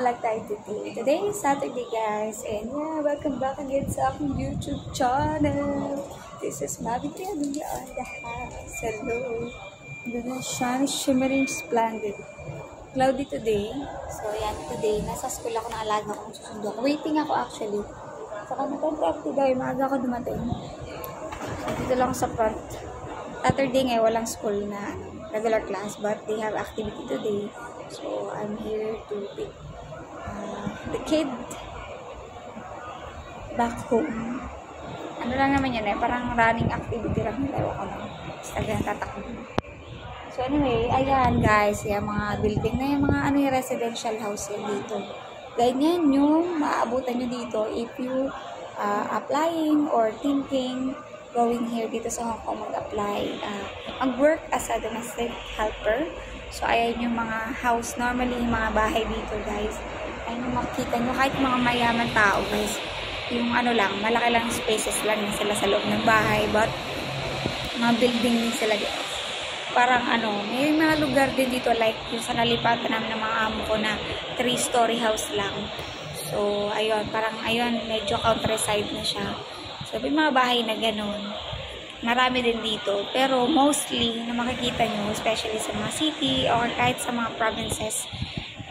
vlog tayo today. Today is Saturday, guys. And yeah, welcome back again sa aking YouTube channel. This is Mavi Triadulia on the house. Hello. Ganda shiny, shimmering, splendid. Cloudy today. So, yan, today, nasa school ako na alaga kong susundo. Waiting ako actually. Saka nag-10:30 daw, maaga ako dumating. So, dito lang sa front. Saturday ngayon, walang school na regular class, but they have activity today. So, I'm here to pick the kid back home. Ano lang naman yan parang running activity lang nila. Ewan ko lang. Basta ganyan tatakbo. So, anyway, ayan guys, yung mga building na yung mga yung residential house yan dito. Ganyan yung maaabutan nyo dito if you applying or thinking going here dito sa Hong Kong mag-apply. Mag-work as a domestic helper. So, ayan yung mga house. Normally, yung mga bahay dito, guys. Ayan yung makikita nyo. Kahit mga mayaman tao, guys. Yung lang, malaki lang spaces lang sila sa loob ng bahay. But, mga building din sila, guys. Parang may mga lugar din dito. Like, yung sa nalipatan namin ng mga amo ko na 3-story house lang. So, ayun. Parang, ayun, medyo countryside na siya. So, may mga bahay na ganun. Marami din dito. Pero mostly, na makikita nyo, especially sa mga city or kahit sa mga provinces,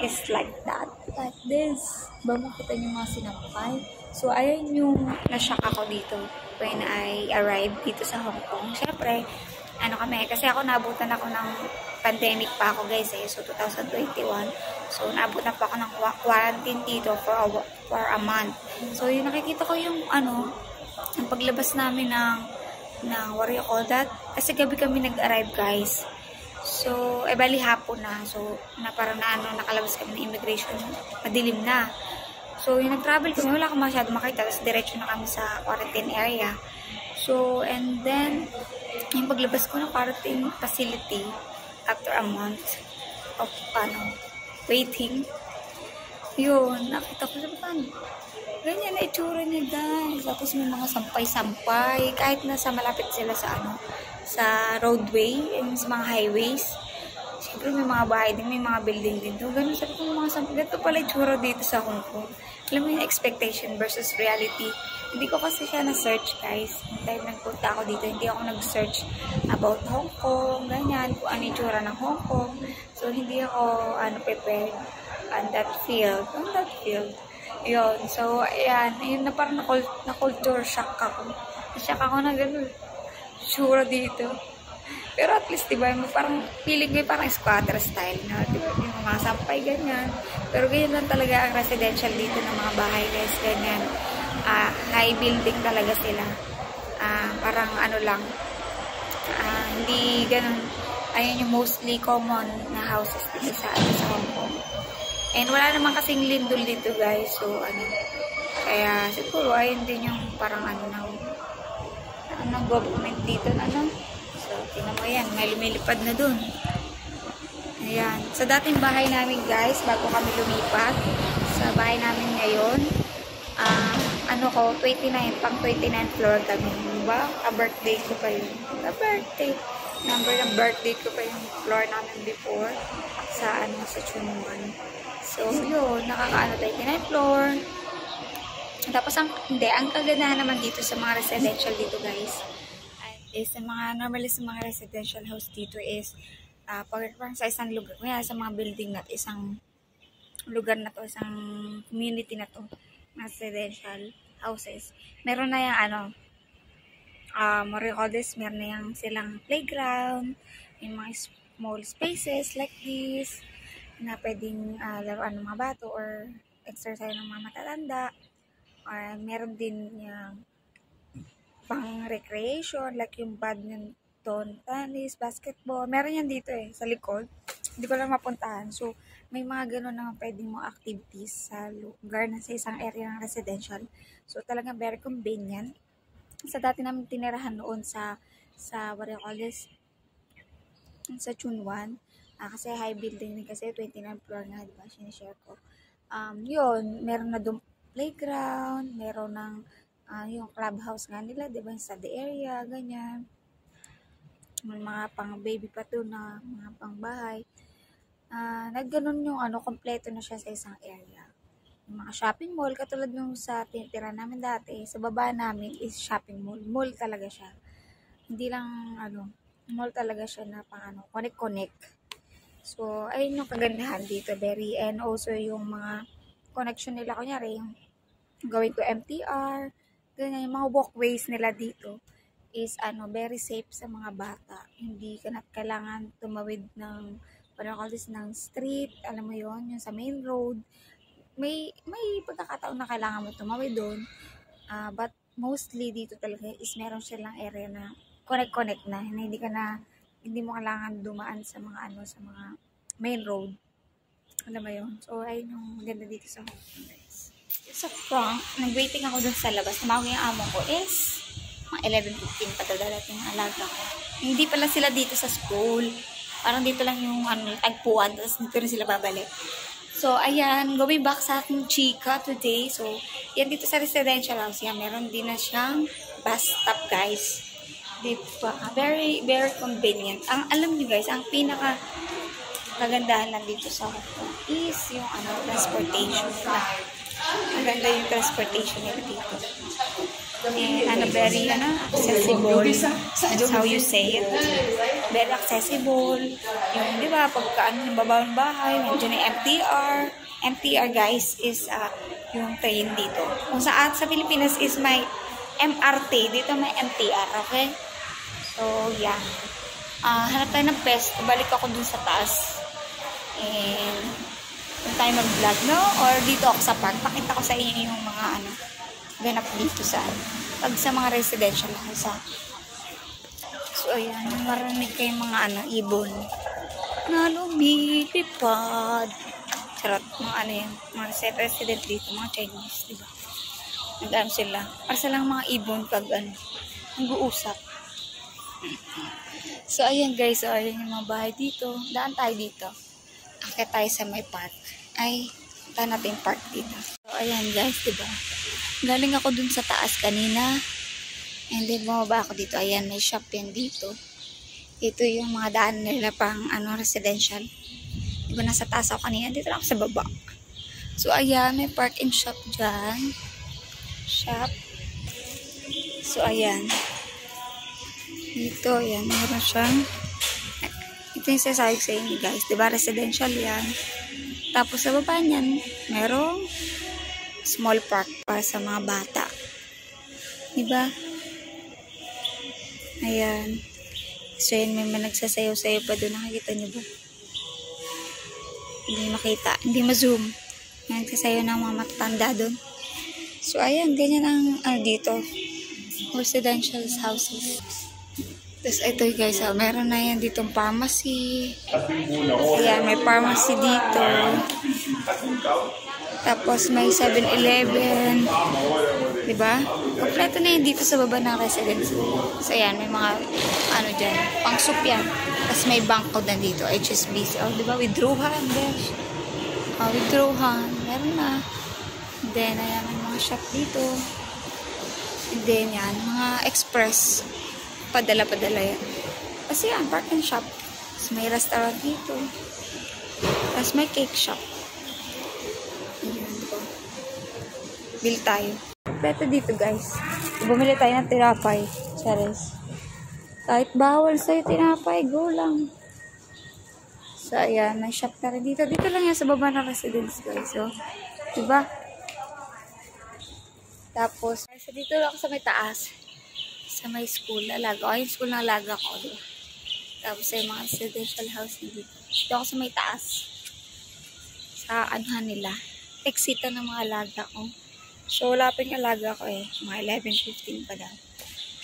is like that. Like this. Ba makita nyo mga sinampay? So, ayun yung na-shock ako dito when I arrived dito sa Hong Kong. Siyempre, kasi ako naabutan ako ng pandemic pa ako guys So, 2021. So, naabutan pa ako ng quarantine dito for a month. So, yung nakikita ko yung ang paglabas namin ng what do you call that? Kasi gabi kami nag-arrive guys. So, bali hapon na. So, parang nakalabas kami ng immigration. Madilim na. So, yung nag-travel kami, wala akong masyado makita. Tapos, diretso na kami sa quarantine area. So, and then, yung paglabas ko ng quarantine facility after a month of, waiting. Yun, nakita ko sa paano. Ganyan na itsura niya guys. Tapos may mga sampay-sampay. Kahit nasa malapit sila sa sa roadway, sa mga highways. Siyempre may mga bahay din, may mga building din. So, ganun sabi ko mga sampay. Ganito pala itsura dito sa Hong Kong. Alam mo yung expectation versus reality. Hindi ko kasi siya na-search guys. Dahil nagpunta ako dito, hindi ako nag-search about Hong Kong, ganyan, kung ano itsura ng Hong Kong. So, hindi ako prepared on that field. Yun. So, ayan. Yun na parang na-culture shock ako. Na-shock ako na gano'n. Sure dito. Pero at least, diba, parang feeling ko parang squatter style na, diba, yung mga sampay, ganyan. Pero ganyan lang talaga ang residential dito ng mga bahay, guys. Ganyan. High building talaga sila. Parang lang. Hindi ganun. Ayun yung mostly common na houses dito sa Hong Kong. And wala naman kasing lindol dito guys. So, kaya siguro ayun din yung parang ng government dito So, tingnan mo yan. May lumilipad na dun. Ayan. Sa dating bahay namin guys, bago kami lumipat, sa bahay namin ngayon, 29, pang 29 floor kami. Diba? A-birthday ko pa yun. A-birthday. Number ng birthday ko pa yung floor namin before sa Chunwan. So, yun, nakakaano tayo 29 floor. Tapos, ang kagandahan naman dito sa mga residential dito, guys, is normally sa mga residential house dito is, parang sa isang lugar, kaya sa mga building na isang lugar na to, isang community na to, residential houses. Meron na yung, meron na yung silang playground, yung mga small spaces like this, na pwedeng laruan ng mga bato or exercise ng mga matatanda. Or meron din yung pang recreation like yung badminton, tennis, basketball. Meron yan dito sa likod. Hindi ko lang mapuntahan. So, may mga ganun na pwedeng mga activities sa lugar na sa isang area ng residential. So, talagang very convenient. Sa dati namin tinirahan noon sa what do you call this? Sa Chunwan. Kasi high building din kasi 29 floor nga, diba? Sinishare ko. Yun, meron na doon playground, meron ng yung clubhouse nga nila, diba? Sa the area, ganyan. May mga pang baby pa doon na mga pang bahay. Nagganon yung kompleto na siya sa isang area. Yung mga shopping mall, katulad nung sa tinitira namin dati, sa baba namin is shopping mall. Mall talaga siya. Hindi lang, mall talaga siya na pang connect-connect. So, ayun yung kagandahan dito, very, and also yung mga connection nila, kunyari, yung going to MTR, ganyan, yung mga walkways nila dito is, very safe sa mga bata. Hindi ka na kailangan tumawid ng, ng street, alam mo yon yung sa main road. May pagkakataon na kailangan mo tumawid doon, but mostly dito talaga is meron silang area na connect na, hindi mo kailangan dumaan sa mga sa mga main road. Alam mo yun? So, ayun yung maganda dito sa Hong Kong, guys. Sa front, nag-waiting ako dun sa labas. Tumawag yung amo ko is mga 11:15 pa dadating ang alaga ko. Hindi pala sila dito sa school. Parang dito lang yung tagpuan, tapos dito rin sila babalik. So, ayan, going back sa aking chika today. So, yan dito sa residential house. Yan, meron din na siyang bus stop, guys. Dito pa. Very, very convenient. Ang alam niyo guys, ang pinaka kagandahan lang dito sa Hong Kong is yung transportation. Ang ganda yung transportation nila dito. And very accessible. That's how you say it. Very accessible. Yung, di ba, pagka yung baba ng bahay, nandiyan yung MTR. MTR, guys, is yung train dito. Kung sa Pilipinas is may MRT. Dito may MTR, okay? So, yeah. Hanap tayo ng pesto. Balik ako dun sa taas. And, kung tayo mag-vlog, no? Or dito ako sa park. Pakita ko sa inyo yung mga, ganap dito sa, pag sa mga residential house. So, ayan. Marinig kayong mga, ibon. Na lumilipad. Charot. Mga yan. Mga resident dito. Mga Chinese, diba? Nag-ano sila. Para silang mga ibon pag, nag-uusap. So, ayan guys. So, ayan yung mga bahay dito. Daan tayo dito. Akit tayo sa may park. Ay, punta natin yung park dito. So, ayan guys, diba? Galing ako dun sa taas kanina. And then, bumaba ako dito. Ayan, may shop yan dito. Ito yung mga daan nila pang, residential. Diba, nasa taas ako kanina. Dito lang ako sa baba. So, ayan, may park and shop dyan. Shop. So, ayan. Dito, ayan, meron siyang ito yung sasabi sa inyo guys, diba residential yan, tapos sa baba niyan merong small park para sa mga bata, diba, ayan. So yun, may nagsasayaw-sayaw pa doon, nakikita nyo ba? Hindi makita, hindi ma-zoom, may nagsasayaw ng mga matatanda doon. So ayan, ganyan ang dito residential houses. Tapos ito guys, meron na yan ditong pharmacy. Ayan, may pharmacy dito. Tapos may 7-Eleven. Diba? Kompleto na yan dito sa baba ng residence. So ayan, may mga dyan. Pang soup yan. Tapos may bangko na dito, HSBC. Oh, diba? Withdrawhan. Withdrawhan. Meron na. Then, ayan, may mga shop dito. And then yan, mga express. Padala yan. Kasi yan, park and shop. Tapos may restaurant dito. Tapos may cake shop. Ayan, diba? Bill tayo. Kompleto dito guys. Bumili tayo ng tinapay. Charis. Kahit bawal sa'yo tinapay, go lang. So, ayan, may shop na rin dito. Dito lang yan sa baba ng residence guys. So, diba? Tapos, so dito lang sa may taas. Sa may school, alaga. O, yung school na alaga ko. Diba? Tapos, sa mga residential house dito. Dito ako sa may taas. Sa anuhan nila. Exita ng mga alaga ko. So, wala pa yung alaga ko eh. Mga 11:15 pa daw.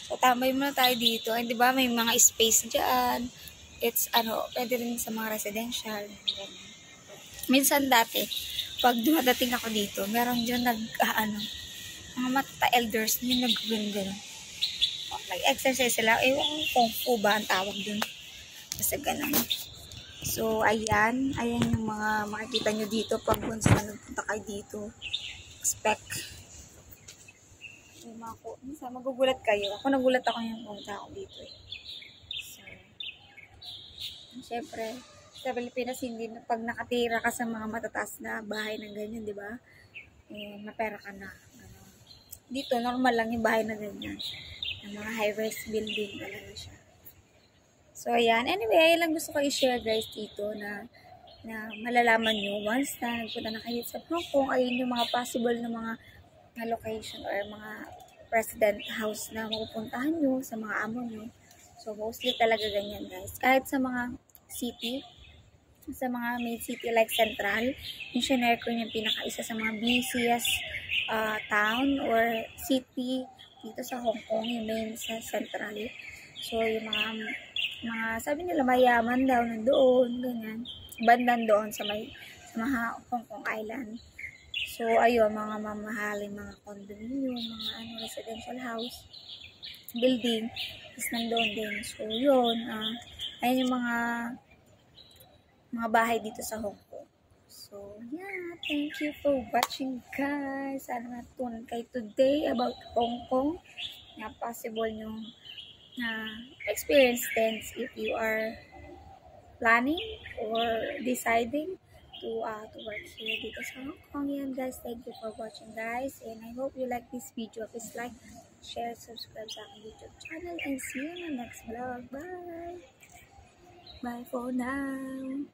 So, tambay muna tayo dito. And, diba, may mga space dyan. It's, pwede rin sa mga residential. Minsan dati, pag dumadating ako dito, meron dyan mga matata-elders, yung nag-gano'n. Nag-exercise sila. Ewan kung fu ba ang tawag dun. Basta ganun. So, ayan. Ayan yung mga makikita nyo dito pag once na nagpunta kayo dito. Expect. Minsan magugulat kayo. Ako nagulat ako yung pumunta ako dito eh. So, syempre, sa Pilipinas, hindi pag nakatira ka sa mga matataas na bahay ng ganyan, di ba? mapera ka na. Ganun. Dito, normal lang yung bahay na ganyan. Yung mga high-rise building talaga siya. So, ayan. Anyway, ayun lang gusto ko i-share guys dito na malalaman nyo once na nagpunta na kayo sa Hong Kong, ayun yung mga possible na mga location or mga president house na mapupuntahan nyo sa mga amo nyo. So, mostly talaga ganyan guys. Kahit sa mga city, sa mga main city like Central, yung shinare ko yung pinaka-isa sa mga busiest town or city dito sa Hong Kong, yung main sa Central. So, yung mga sabi nila mayaman daw nandoon, ganyan. Bandan doon sa mga Hong Kong Island. So, ayun, mga mamahaling mga condominium, mga residential house, building, is nandoon din. So, yun, ayun yung mga bahay dito sa Hong Kong. So, yeah, thank you for watching, guys. Sana natutunan kayo today about Hong Kong. Na possible yung experience things if you are planning or deciding to work here dito sa Hong Kong. Yan guys, thank you for watching guys, and I hope you like this video. Please like, share, subscribe sa aking YouTube channel, and see you in the next vlog. Bye! Bye for now!